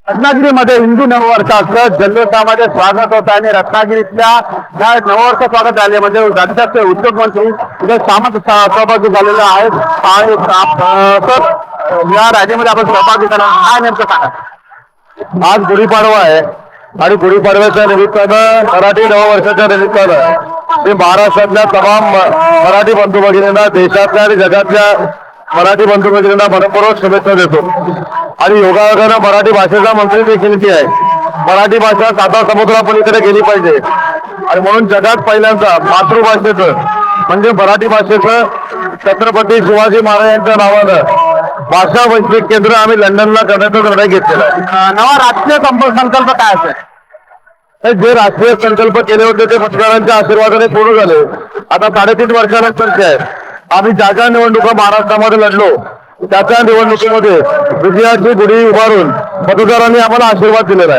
रत्नागिरीमध्ये हिंदू नववर्षाचं जल्लोषामध्ये स्वागत होतं आणि रत्नागिरीतल्या या नववर्ष स्वागत रॅली म्हणजे राज्याचे उद्योग मंत्री उदय सामंत सहभागी झालेले आहेत आणि तर या रॅलीमध्ये आपण सहभागी झाला काय नेमकं सांगा। आज गुढीपाडवा आहे आणि गुढीपाडव्याच्या निमित्तानं मराठी नववर्षाच्या निमित्तानं मी महाराष्ट्रातल्या तमाम मराठी बंधू भगिनींना देशातल्या आणि जगातल्या मराठी बंधू भगिनींना मनपूर्वक शुभेच्छा देतो आणि योगायोगानं मराठी भाषेचा मंत्री देखील ती आहे। मराठी भाषा साता समुद्रापलीकडे गेली पाहिजे आणि म्हणून जगात पहिल्यांदा मातृभाषेचं म्हणजे मराठी भाषेचं छत्रपती शिवाजी महाराजांच्या नावानं भाषा वैश्विक केंद्र आम्ही लंडनला करण्याचा निर्णय घेतलेला आहे। नवा राष्ट्रीय संकल्प काय असेल? जे राष्ट्रीय संकल्प केले होते ते मतदारांच्या आशीर्वादाने पूर्ण झाले। आता 3.5 वर्षानंतरचे आहे। आम्ही ज्या ज्या निवडणुका महाराष्ट्रामध्ये लढलो त्या निवडणुकीमध्ये विजयाची गुढी उभारून मतदारांनी आम्हाला आशीर्वाद दिलेला आहे।